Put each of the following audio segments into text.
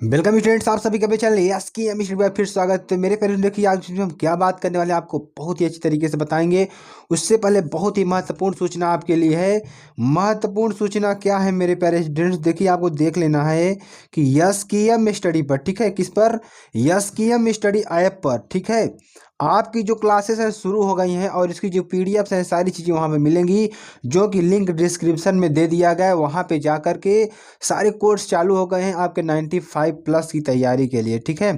Welcome students, आप सभी का चैनल यस की अमिश में फिर स्वागत। तो मेरे पेरेंट्स देखिए, आज हम क्या बात करने वाले हैं आपको बहुत ही अच्छी तरीके से बताएंगे। उससे पहले बहुत ही महत्वपूर्ण सूचना आपके लिए है। महत्वपूर्ण सूचना क्या है मेरे प्यारे स्टूडेंट्स, देखिए आपको देख लेना है कि यस की एम स्टडी पर, ठीक है, किस पर, यस की एम स्टडी ऐप पर, ठीक है। आपकी जो क्लासेस हैं शुरू हो गई हैं और इसकी जो पीडीएफ्स हैं सारी चीज़ें वहाँ पे मिलेंगी, जो कि लिंक डिस्क्रिप्शन में दे दिया गया है। वहाँ पे जा कर के सारे कोर्स चालू हो गए हैं आपके 95 प्लस की तैयारी के लिए, ठीक है।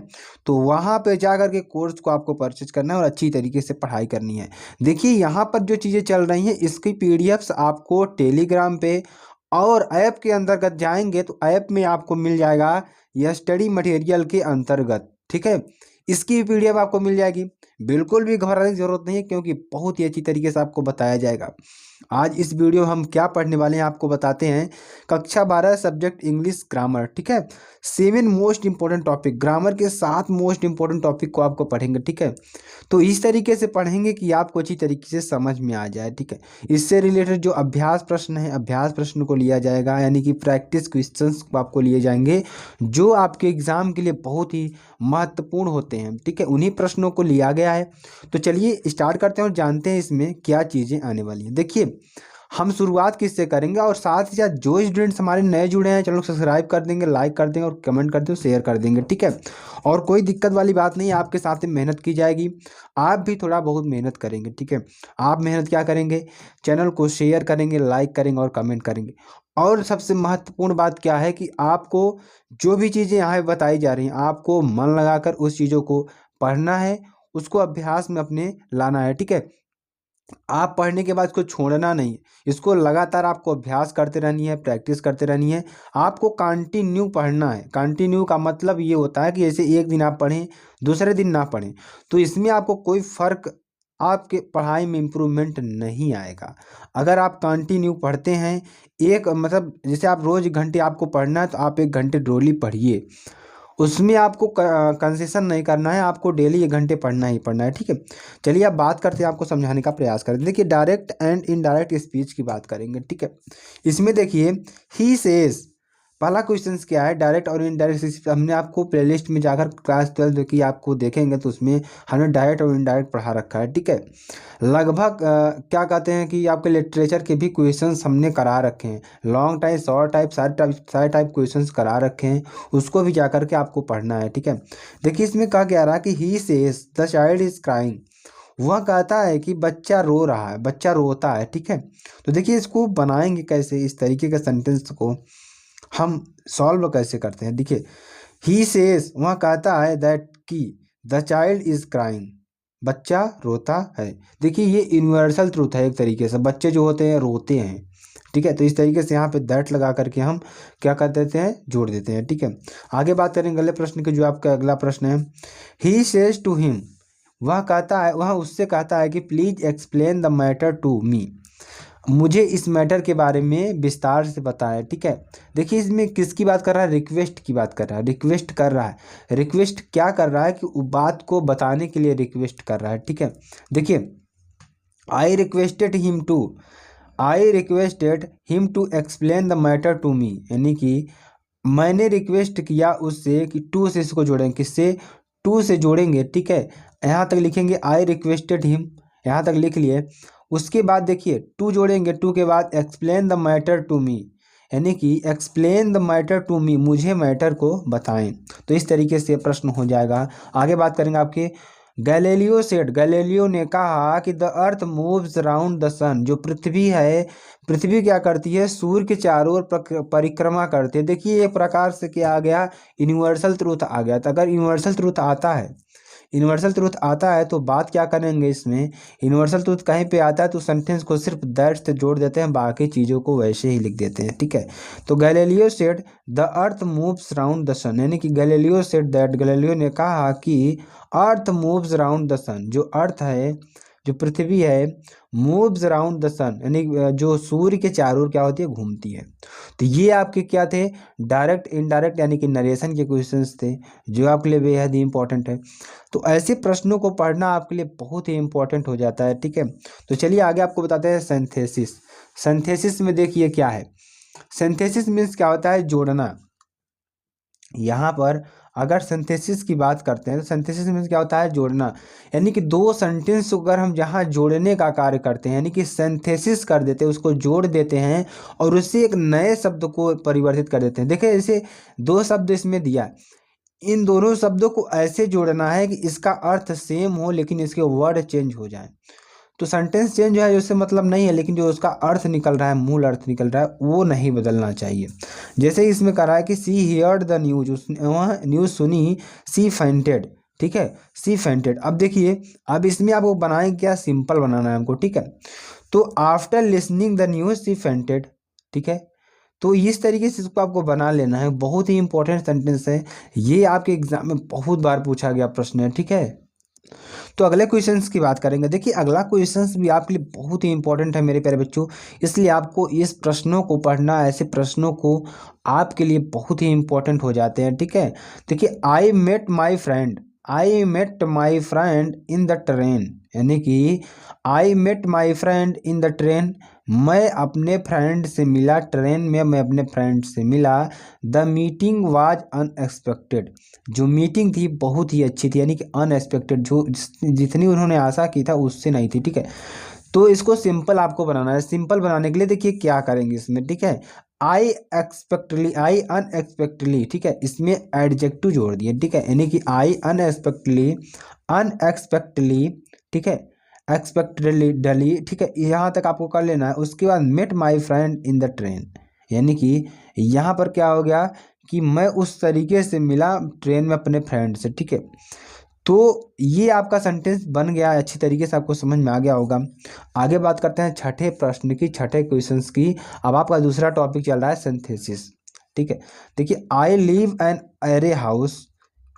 तो वहाँ पे जा कर के कोर्स को आपको परचेज करना है और अच्छी तरीके से पढ़ाई करनी है। देखिए यहाँ पर जो चीज़ें चल रही हैं इसकी पीडीएफ्स आपको टेलीग्राम पे और ऐप के अंतर्गत जाएंगे तो ऐप में आपको मिल जाएगा यह स्टडी मटेरियल के अंतर्गत, ठीक है। इसकी पीडीएफ आपको मिल जाएगी। बिल्कुल भी घबराने की जरूरत नहीं है, क्योंकि बहुत ही अच्छी तरीके से आपको बताया जाएगा। आज इस वीडियो हम क्या पढ़ने वाले हैं आपको बताते हैं। कक्षा 12 सब्जेक्ट इंग्लिश ग्रामर, ठीक है। 7 मोस्ट इंपॉर्टेंट टॉपिक, ग्रामर के 7 मोस्ट इंपॉर्टेंट टॉपिक को आपको पढ़ेंगे, ठीक है। तो इस तरीके से पढ़ेंगे कि आपको अच्छी तरीके से समझ में आ जाए, ठीक है। इससे रिलेटेड जो अभ्यास प्रश्न है, अभ्यास प्रश्न को लिया जाएगा, यानी कि प्रैक्टिस क्वेश्चंस आपको लिए जाएंगे, जो आपके एग्जाम के लिए बहुत ही महत्वपूर्ण होते हैं, ठीक है। उन्हीं प्रश्नों को लिया गया है। तो चलिए स्टार्ट करते हैं और जानते हैं इसमें क्या चीज़ें आने वाली हैं। देखिए हम शुरुआत किससे करेंगे, और साथ ही साथ जो स्टूडेंट्स हमारे नए जुड़े हैं चैनल को सब्सक्राइब कर देंगे, लाइक कर देंगे और कमेंट कर देंगे, शेयर कर देंगे, ठीक है। और कोई दिक्कत वाली बात नहीं है, आपके साथ में मेहनत की जाएगी। आप भी थोड़ा बहुत मेहनत करेंगे, ठीक है। आप मेहनत क्या करेंगे, चैनल को शेयर करेंगे, लाइक करेंगे और कमेंट करेंगे। और सबसे महत्वपूर्ण बात क्या है कि आपको जो भी चीज़ें यहाँ बताई जा रही हैं आपको मन लगाकर उस चीज़ों को पढ़ना है, उसको अभ्यास में अपने लाना है, ठीक है। आप पढ़ने के बाद इसको छोड़ना नहीं है, इसको लगातार आपको अभ्यास करते रहनी है, प्रैक्टिस करते रहनी है। आपको कंटिन्यू पढ़ना है। कंटिन्यू का मतलब ये होता है कि जैसे एक दिन आप पढ़ें दूसरे दिन ना पढ़ें, तो इसमें आपको कोई फ़र्क, आपके पढ़ाई में इम्प्रूवमेंट नहीं आएगा। अगर आप कंटिन्यू पढ़ते हैं, एक मतलब जैसे आप रोज़ घंटे आपको पढ़ना है तो आप 1 घंटे डेली पढ़िए, उसमें आपको कंसेशन नहीं करना है, आपको डेली 1 घंटे पढ़ना ही पढ़ना है, ठीक है। चलिए अब बात करते हैं, आपको समझाने का प्रयास करें। देखिए डायरेक्ट एंड इनडायरेक्ट स्पीच की बात करेंगे, ठीक है। इसमें देखिए ही सेज, पहला क्वेश्चन क्या है, डायरेक्ट और इनडायरेक्ट स्पीच। हमने आपको प्लेलिस्ट में जाकर क्लास 12 की आपको देखेंगे तो उसमें हमने डायरेक्ट और इनडायरेक्ट पढ़ा रखा है, ठीक है। लगभग क्या कहते हैं कि आपके लिटरेचर के भी क्वेश्चंस हमने करा रखे हैं, लॉन्ग टाइप शॉर्ट टाइप सारे टाइप क्वेश्चंस करा रखे हैं, उसको भी जा कर के आपको पढ़ना है, ठीक है। देखिए इसमें कहा गया रहा कि he says the child is crying, वह कहता है कि बच्चा रो रहा है, बच्चा रोता है, ठीक है। तो देखिए इसको बनाएंगे कैसे, इस तरीके के सेंटेंस को हम सॉल्व कैसे करते हैं। देखिए ही सेज, वह कहता है दैट कि द चाइल्ड इज क्राइंग, बच्चा रोता है। देखिए ये यूनिवर्सल ट्रूथ है, एक तरीके से बच्चे जो होते हैं रोते हैं, ठीक है। तो इस तरीके से यहाँ पे दैट लगा करके हम क्या कर देते हैं, जोड़ देते हैं, ठीक है। आगे बात करेंगे अगले प्रश्न के, जो आपका अगला प्रश्न है। ही सेज टू हिम, वह कहता है, वह उससे कहता है कि please explain the matter to me, मुझे इस मैटर के बारे में विस्तार से बताएं, ठीक है। देखिए इसमें किसकी बात कर रहा है, रिक्वेस्ट की बात कर रहा है, रिक्वेस्ट कर रहा है। रिक्वेस्ट क्या कर रहा है कि बात को बताने के लिए रिक्वेस्ट कर रहा है, ठीक है। देखिए I requested him to, I requested him to explain the matter to me, यानी कि मैंने रिक्वेस्ट किया उससे कि टू से इसको जोड़ेंगे, किससे, टू से जोड़ेंगे, ठीक है। यहाँ तक लिखेंगे आई रिक्वेस्टेड हिम, यहाँ तक लिख लिए। उसके बाद देखिए टू जोड़ेंगे, टू के बाद explain the matter to me, यानी कि explain the matter to me, मुझे मैटर को बताएं। तो इस तरीके से प्रश्न हो जाएगा। आगे बात करेंगे आपके, गैलीलियो सेड, गैलीलियो ने कहा कि the earth moves around the sun, जो पृथ्वी है, पृथ्वी क्या करती है, सूर्य के चारों ओर परिक्रमा करती है। देखिए एक प्रकार से क्या आ गया, यूनिवर्सल ट्रूथ आ गया। तो अगर यूनिवर्सल ट्रूथ आता है, यूनिवर्सल ट्रूथ आता है तो बात क्या करेंगे इसमें, यूनिवर्सल ट्रूथ कहीं पे आता है तो सेंटेंस को सिर्फ दैट से जोड़ देते हैं, बाकी चीज़ों को वैसे ही लिख देते हैं, ठीक है। तो Galileo said the earth moves round the sun, यानी कि गैलीलियो सेड दैट, गैलीलियो ने कहा कि earth moves round the sun, जो अर्थ है, जो पृथ्वी है, मूव्स अराउंड द सन, यानी जो सूर्य के चारों ओर क्या होती है, घूमती है। तो ये आपके क्या थे, डायरेक्ट इनडायरेक्ट यानी कि नरेशन के क्वेश्चंस थे, जो आपके लिए बेहद ही इंपॉर्टेंट है। तो ऐसे प्रश्नों को पढ़ना आपके लिए बहुत ही इंपॉर्टेंट हो जाता है, ठीक है। तो चलिए आगे आपको बताते हैं सिंथेसिस। सिंथेसिस में देखिए क्या है, सिंथेसिस मीन्स क्या होता है, जोड़ना, यहाँ पर अगर सिंथेसिस की बात करते हैं तो सिंथेसिस में क्या होता है, जोड़ना। यानी कि दो सेंटेंस को अगर हम जहाँ जोड़ने का कार्य करते हैं, यानी कि सिंथेसिस कर देते हैं, उसको जोड़ देते हैं और उससे एक नए शब्द को परिवर्तित कर देते हैं। देखिए जैसे दो शब्द इसमें दिया, इन दोनों शब्दों को ऐसे जोड़ना है कि इसका अर्थ सेम हो लेकिन इसके वर्ड चेंज हो जाए। तो सेंटेंस चेंज है उससे मतलब नहीं है, लेकिन जो उसका अर्थ निकल रहा है, मूल अर्थ निकल रहा है, वो नहीं बदलना चाहिए। जैसे इसमें कह रहा है कि सी हियर्ड द न्यूज, उसने वह न्यूज़ सुनी, सी फेंटेड, ठीक है, सी फेंटेड। अब देखिए, अब इसमें आपको बनाएंगे क्या, सिंपल बनाना है हमको, ठीक है। तो after listening the news she fainted, ठीक है। तो इस तरीके से इसको आपको बना लेना है। बहुत ही इंपॉर्टेंट सेंटेंस है ये, आपके एग्जाम में बहुत बार पूछा गया प्रश्न है, ठीक है। तो अगले क्वेश्चंस की बात करेंगे। देखिए अगला क्वेश्चंस भी आपके लिए बहुत ही इंपॉर्टेंट है मेरे प्यारे बच्चों, इसलिए आपको इस प्रश्नों को पढ़ना, ऐसे प्रश्नों को आपके लिए बहुत ही इंपॉर्टेंट हो जाते हैं, ठीक है। देखिए I met my friend in the train, यानी कि I met my friend in the train, मैं अपने फ्रेंड से मिला ट्रेन में, मैं अपने फ्रेंड से मिला। द मीटिंग वाज अनएक्सपेक्टेड, जो मीटिंग थी बहुत ही अच्छी थी, यानी कि अनएक्सपेक्टेड, जो जितनी उन्होंने आशा की था उससे नहीं थी, ठीक है। तो इसको सिंपल आपको बनाना है। सिंपल बनाने के लिए देखिए क्या करेंगे इसमें, ठीक है। आई एक्सपेक्टली, आई अनएक्सपेक्टली, ठीक है, इसमें एडजेक्टिव जोड़ दिए, ठीक है, यानी कि आई अनएक्सपेक्टली, ठीक है, एक्सपेक्टेडली डली, ठीक है, यहाँ तक आपको कर लेना है। उसके बाद met my friend in the train, यानी कि यहाँ पर क्या हो गया कि मैं उस तरीके से मिला ट्रेन में अपने फ्रेंड से, ठीक है। तो ये आपका सेंटेंस बन गया, अच्छी तरीके से आपको समझ में आ गया होगा। आगे बात करते हैं छठे प्रश्न की, छठे क्वेश्चंस की। अब आपका दूसरा टॉपिक चल रहा है सिंथेसिस, ठीक है। देखिए I live an array house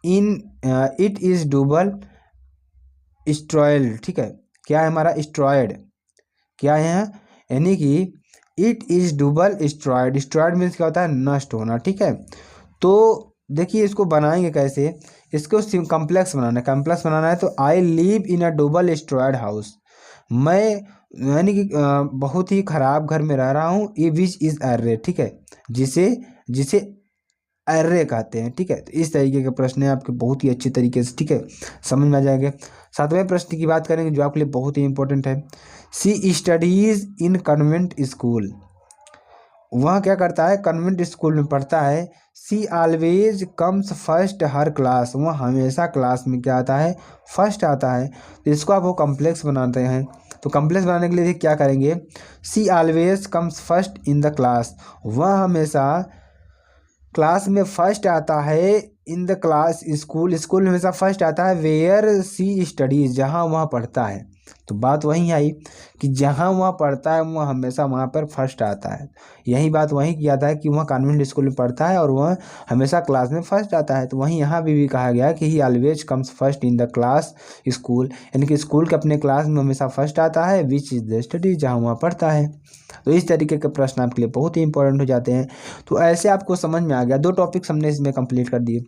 in it is double steroid, ठीक है। क्या है हमारा, स्ट्रॉयड, क्या है, यानी कि it is double steroid, steroid means क्या होता है, नष्ट होना, ठीक है। तो देखिए इसको बनाएंगे कैसे, इसको कम्प्लेक्स बनाना है, कम्प्लेक्स बनाना है। तो I live in a double steroid house, मैं यानी कि बहुत ही खराब घर में रह रहा हूँ। ई विच इज एर्रे, ठीक है, जिसे जिसे एर्रे कहते हैं, ठीक है। तो इस तरीके के प्रश्न है आपके, बहुत ही अच्छी तरीके से, ठीक है, समझ में आ जाएंगे। सातवें प्रश्न की बात करेंगे जो आपके लिए बहुत ही इंपॉर्टेंट है। सी स्टडीज इन कन्वेंट स्कूल, वह क्या करता है, कन्वेंट स्कूल में पढ़ता है। सी ऑलवेज कम्स फर्स्ट हर क्लास, वह हमेशा क्लास में क्या आता है, फर्स्ट आता है। तो इसको आप वो कम्प्लेक्स बनाते हैं। तो कम्प्लेक्स बनाने के लिए क्या करेंगे, she always comes first in the class, वह हमेशा क्लास में फर्स्ट आता है। In the class, school, school में हमेशा फर्स्ट आता है। वेयर सी स्टडीज, जहाँ वहाँ पढ़ता है। तो बात वहीं आई कि जहाँ वहाँ पढ़ता है वह हमेशा वहाँ पर फर्स्ट आता है। यही बात वहीं किया था कि वह कॉन्वेंट स्कूल में पढ़ता है और वह हमेशा क्लास में फर्स्ट आता है। तो वहीं यहाँ भी कहा गया कि ही always comes first in the class school, यानी कि स्कूल के अपने क्लास में हमेशा फर्स्ट आता है। विच इज़ द स्टडी, जहाँ वहाँ पढ़ता है। तो इस तरीके के प्रश्न आपके लिए बहुत ही इंपॉर्टेंट हो जाते हैं। तो ऐसे आपको समझ में आ गया, दो टॉपिक्स हमने इसमें कंप्लीट कर दिए।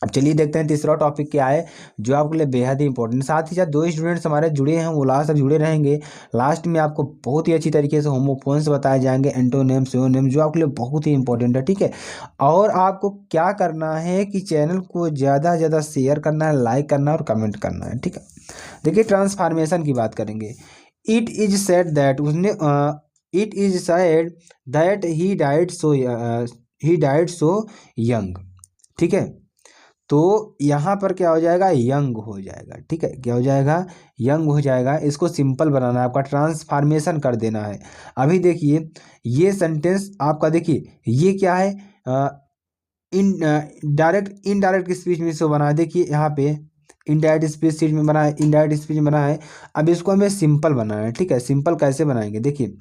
अब चलिए देखते हैं तीसरा टॉपिक क्या है जो आपके लिए बेहद ही इंपॉर्टेंट। साथ ही साथ दो स्टूडेंट्स हमारे जुड़े हैं, वो लास्ट तक जुड़े रहेंगे। लास्ट में आपको बहुत ही अच्छी तरीके से होमोफोन्स बताए जाएंगे, एंटोनिम, सिनोनिम, जो आपके लिए बहुत ही इंपॉर्टेंट है, ठीक है। और आपको क्या करना है कि चैनल को ज़्यादा से ज़्यादा शेयर करना है, लाइक करना है और कमेंट करना है, ठीक है। देखिए ट्रांसफॉर्मेशन की बात करेंगे। इट इज सेड दैट, उसने it is said that he died so young, ठीक है। तो यहाँ पर क्या हो जाएगा, यंग हो जाएगा, ठीक है, क्या हो जाएगा, यंग हो जाएगा। इसको सिंपल बनाना है, आपका ट्रांसफॉर्मेशन कर देना है। अभी देखिए ये सेंटेंस आपका, देखिए ये क्या है, इन डायरेक्ट इनडायरेक्ट स्पीच में इसको बना है। देखिए यहाँ पे इनडायरेक्ट स्पीच में बना है, इनडायरेक्ट स्पीच में बना है। अब इसको हमें सिंपल बनाना है, ठीक है। सिंपल कैसे बनाएंगे, देखिए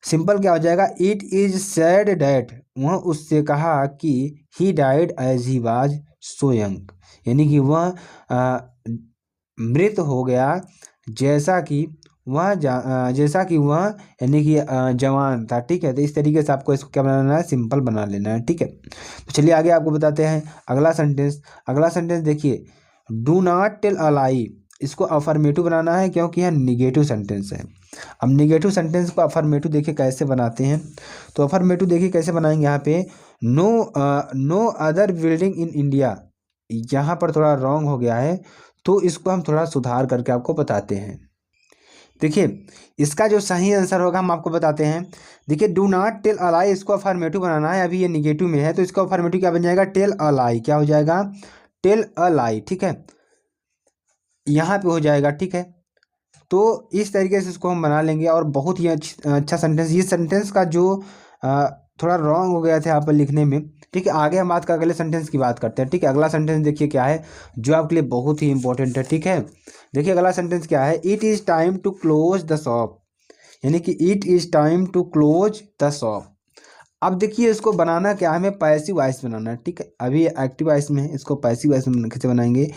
सिंपल क्या हो जाएगा, इट इज सैड डैट, वह उससे कहा कि he died as he was so young, यानी कि वह मृत हो गया जैसा कि वह यानी कि जवान था, ठीक है। तो इस तरीके से आपको इसको क्या बनाना है, सिंपल बना लेना है, ठीक है। तो चलिए आगे आपको बताते हैं अगला सेंटेंस। अगला सेंटेंस देखिए, डू नॉट टेल अ लाई, इसको अफर्मेटिव बनाना है क्योंकि यह निगेटिव सेंटेंस है। अब निगेटिव सेंटेंस को अफर्मेटिव देखिए कैसे बनाते हैं। तो अफर्मेटिव देखिए कैसे बनाएंगे, यहाँ पे no no other building in India, यहाँ पर थोड़ा रॉन्ग हो गया है, तो इसको हम थोड़ा सुधार करके आपको बताते हैं। देखिए इसका जो सही आंसर होगा हम आपको बताते हैं। देखिए डू नॉट टेल अ लाई, इसको अफर्मेटिव बनाना है, अभी ये निगेटिव में है तो इसका अफर्मेटिव क्या बन जाएगा, टेल अ लाई, क्या हो जाएगा, टेल अ लाई, ठीक है, यहाँ पे हो जाएगा, ठीक है। तो इस तरीके से इसको हम बना लेंगे और बहुत ही अच्छा सेंटेंस, ये सेंटेंस का जो अ, थोड़ा रॉन्ग हो गया था यहाँ पर लिखने में, ठीक है। आगे हम बात कर अगले सेंटेंस की बात करते हैं, ठीक है। अगला सेंटेंस देखिए क्या है जो आपके लिए बहुत ही इंपॉर्टेंट है, ठीक है। देखिए अगला सेंटेंस क्या है, it is time to close the shop, यानी कि it is time to close the shop. अब देखिए इसको बनाना क्या है, हमें पैसिव वॉइस बनाना है, ठीक है। अभी एक्टिव वॉइस में है, इसको पैसिव वॉइस में कैसे बनाएंगे,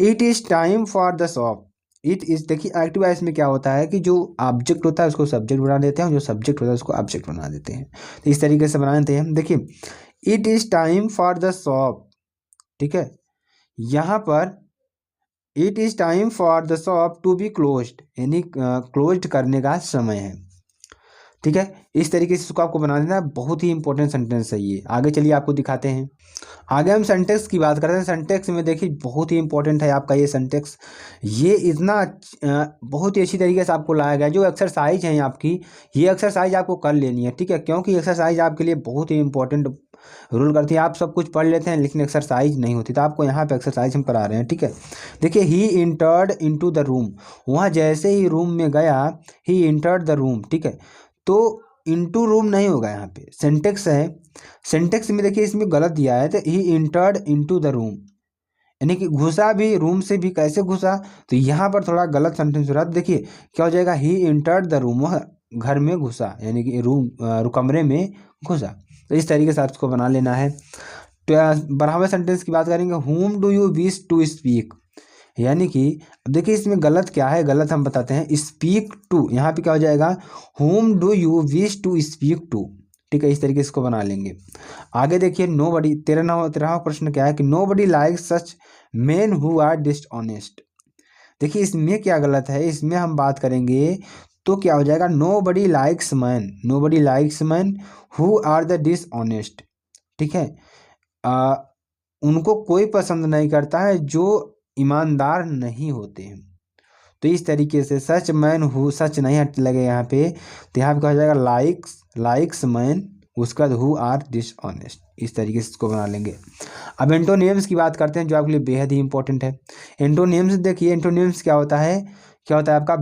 it is time for the shop. It is, देखिए एक्टिव वॉइस में क्या होता है कि जो ऑब्जेक्ट होता है उसको सब्जेक्ट बना देते हैं और जो सब्जेक्ट होता है उसको ऑब्जेक्ट बना देते हैं, तो इस तरीके से बना देते हैं। देखिए it is time for the shop, ठीक है, यहाँ पर it is time for the shop to be closed, यानी क्लोज्ड करने का समय है, ठीक है। इस तरीके से इसको आपको बना देना है, बहुत ही इंपॉर्टेंट सेंटेंस है ये। आगे चलिए आपको दिखाते हैं। आगे हम सेंटेक्स की बात करते हैं। सेंटेक्स में देखिए बहुत ही इंपॉर्टेंट है आपका ये सेंटेक्स, ये इतना बहुत ही अच्छी तरीके से आपको लाया गया है। जो एक्सरसाइज है आपकी, ये एक्सरसाइज आपको कर लेनी है, ठीक है, क्योंकि एक्सरसाइज आपके लिए बहुत ही इंपॉर्टेंट रोल करती है। आप सब कुछ पढ़ लेते हैं लेकिन एक्सरसाइज नहीं होती, तो आपको यहाँ पे एक्सरसाइज हम करा रहे हैं, ठीक है। देखिए ही इंटर्ड इनटू द रूम, वहाँ जैसे ही रूम में गया, ही इंटर्ड द रूम, ठीक है। तो इनटू रूम नहीं होगा, यहाँ पे सेंटेक्स है, सेंटेक्स में देखिए इसमें गलत दिया है, तो ही इंटर्ड इनटू द रूम, यानी कि घुसा भी, रूम से भी कैसे घुसा, तो यहाँ पर थोड़ा गलत सेंटेंस हो रहा है। तो देखिए क्या हो जाएगा, ही इंटर्ड द रूम, वह घर में घुसा, यानी कि रूम कमरे में घुसा। तो इस तरीके से आपको बना लेना है। तो बढ़ावे सेंटेंस की बात करेंगे, whom do you wish to speak, यानी कि देखिए इसमें गलत क्या है, गलत हम बताते हैं, स्पीक टू, यहाँ पे क्या हो जाएगा, whom do you wish to speak to, ठीक है। इस तरीके से इसको बना लेंगे। आगे देखिए नो बडी, 13वां प्रश्न क्या है कि nobody like such men who are dishonest. देखिए इसमें क्या गलत है, इसमें हम बात करेंगे तो क्या हो जाएगा, nobody likes man, nobody likes man who are the dishonest, ठीक है। आ, उनको कोई पसंद नहीं करता है जो ईमानदार नहीं होते हैं। तो इस तरीके से सच मैन हु, सच नहीं हट लगे यहाँ पे, तो यहाँ पे क्या हो जाएगा, लाइक्स, लाइक्स मैन, उसका हु आर डिसऑनेस्ट। इस तरीके से इसको बना लेंगे। अब एंटोनियम्स की बात करते हैं जो आपके लिए बेहद ही इंपॉर्टेंट है। एंटोनियम्स देखिए, एंटोनियम्स क्या होता है, क्या होता है आपका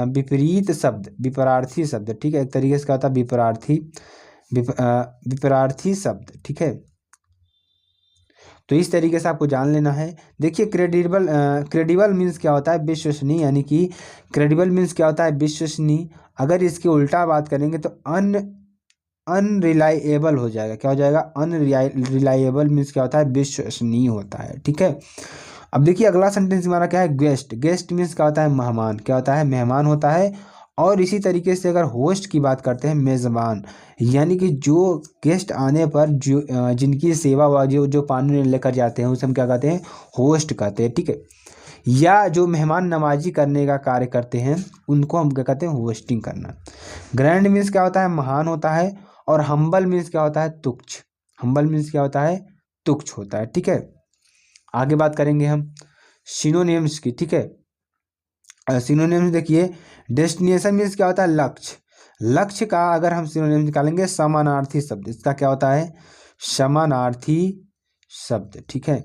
विपरीत शब्द, विपरार्थी शब्द, ठीक है। एक तरीके से क्या होता है विपरार्थी, विपरार्थी शब्द, ठीक है। तो इस तरीके से आपको जान लेना है। देखिए क्रेडिबल, क्रेडिबल मीन्स क्या होता है, विश्वसनीय, यानी कि क्रेडिबल मीन्स क्या होता है, विश्वसनीय। अगर इसकी उल्टा बात करेंगे तो अनरिलायबल हो जाएगा, क्या हो जाएगा, अनरिलायबल मीन्स क्या होता है, विश्वसनीय होता है, ठीक है। अब देखिए अगला सेंटेंस हमारा क्या है, गेस्ट, गेस्ट मीन्स क्या होता है, मेहमान, क्या होता है, मेहमान होता है। और इसी तरीके से अगर होस्ट की बात करते हैं, मेज़बान, यानी कि जो गेस्ट आने पर जो जिनकी सेवा व जो जो पानी लेकर जाते हैं उसे हम क्या कहते हैं, होस्ट कहते हैं, ठीक है। या जो मेहमान नवाजी करने का कार्य करते हैं उनको हम क्या कहते हैं, होस्टिंग करना। ग्रैंड मीन्स क्या होता है, महान होता है। और हम्बल मीन्स क्या होता है, तुच्छ, हम्बल मीन्स क्या होता है, तुच्छ होता है, ठीक है। आगे बात करेंगे हम सिनोनिम्स की, ठीक है। सिनोनिम्स देखिए, डेस्टिनेशन मीन्स क्या होता है, लक्ष्य, लक्ष्य का अगर हम सिनोनिम निकालेंगे, समानार्थी शब्द, इसका क्या होता है, समानार्थी शब्द, ठीक है।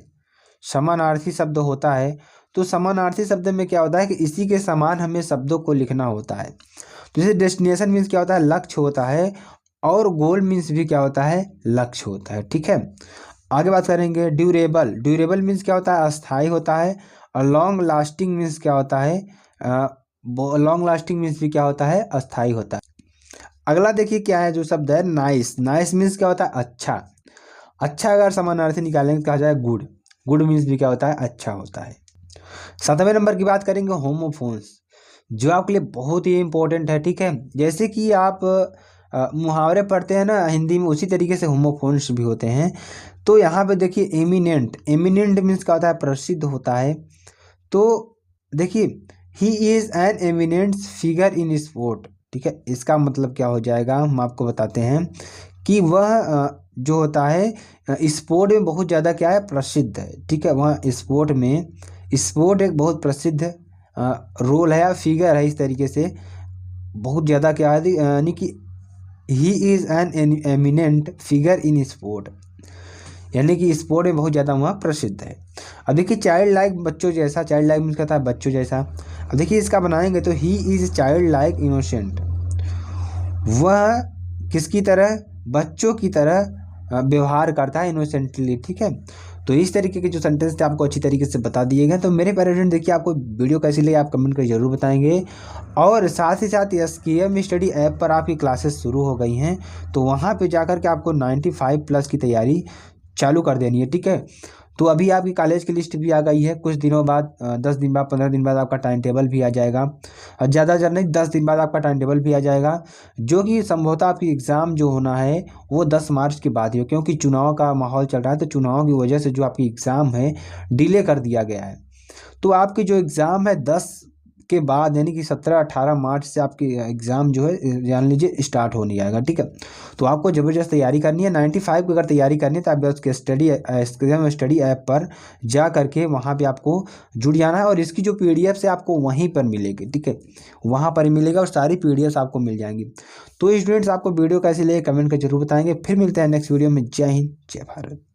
समानार्थी शब्द होता है, तो समानार्थी शब्द में क्या होता है कि इसी के समान हमें शब्दों को लिखना होता है। तो जैसे डेस्टिनेशन मीन्स क्या होता है, लक्ष्य होता है, और गोल मीन्स भी क्या होता है, लक्ष्य होता है, ठीक है। आगे बात करेंगे ड्यूरेबल, ड्यूरेबल मीन्स क्या होता है, अस्थाई होता है। और लॉन्ग लास्टिंग मीन्स क्या होता है, लॉन्ग लास्टिंग मीन्स भी क्या होता है, अस्थाई होता है। अगला देखिए क्या है जो शब्द है, नाइस, नाइस मीन्स क्या होता है, अच्छा, अच्छा अगर समानार्थी निकालेंगे तो कहा जाए गुड, गुड मीन्स भी क्या होता है, अच्छा होता है। 7वें नंबर की बात करेंगे होमोफोन्स, जो आपके लिए बहुत ही इंपॉर्टेंट है, ठीक है। जैसे कि आप मुहावरे पढ़ते हैं ना हिंदी में, उसी तरीके से होमोफोन्स भी होते हैं। तो यहाँ पे देखिए एमिनेंट, एमिनेंट मीन्स क्या होता है, प्रसिद्ध होता है। तो देखिए he is an eminent figure in sport, ठीक है। इसका मतलब क्या हो जाएगा, हम आपको बताते हैं कि वह जो होता है स्पोर्ट में बहुत ज़्यादा क्या है प्रसिद्ध है, ठीक है। वहाँ स्पोर्ट में स्पोर्ट एक बहुत प्रसिद्ध रोल है या फिगर है, इस तरीके से बहुत ज़्यादा क्या है यानी कि he is an eminent figure in sport, यानी कि स्पोर्ट में बहुत ज़्यादा वहाँ प्रसिद्ध है। अब देखिए चाइल्ड लाइक बच्चों जैसा, चाइल्ड लाइक मीन्स कहता है बच्चों जैसा। अब देखिए इसका बनाएंगे तो he is child like innocent, वह किसकी तरह, बच्चों की तरह व्यवहार करता है इनोसेंटली, ठीक है। तो इस तरीके के जो सेंटेंस थे आपको अच्छी तरीके से बता दिए गए। तो मेरे प्यारे फ्रेंड देखिए आपको वीडियो कैसी लगी आप कमेंट कर जरूर बताएंगे। और साथ ही साथ SKM स्टडी ऐप पर आपकी क्लासेस शुरू हो गई हैं, तो वहाँ पे जाकर के आपको 95+ की तैयारी चालू कर देनी है, ठीक है। तो अभी आपकी कॉलेज की लिस्ट भी आ गई है, कुछ दिनों बाद 10 दिन बाद 15 दिन बाद आपका टाइम टेबल भी आ जाएगा, और ज़्यादा नहीं 10 दिन बाद आपका टाइम टेबल भी आ जाएगा, जो कि संभवतः आपकी एग्ज़ाम जो होना है वो 10 मार्च के बाद ही हो, क्योंकि चुनाव का माहौल चल रहा है, तो चुनाव की वजह से जो आपकी एग्ज़ाम है डिले कर दिया गया है। तो आपकी जो एग्ज़ाम है 10 के बाद यानी कि 17-18 मार्च से आपकी एग्ज़ाम जो है जान लीजिए स्टार्ट होने आएगा, ठीक है। तो आपको ज़बरदस्त तैयारी करनी है। 95 की अगर तैयारी करनी है तो आप उसके SKM स्टडी ऐप पर जा करके वहाँ पे आपको जुड़ जाना है, और इसकी जो PDF है आपको वहीं पर मिलेगी, ठीक है, वहाँ पर ही मिलेगा और सारी PDF आपको मिल जाएंगी। तो स्टूडेंट्स आपको वीडियो कैसी लगे कमेंट कर जरूर बताएंगे। फिर मिलते हैं नेक्स्ट वीडियो में। जय हिंद, जय भारत।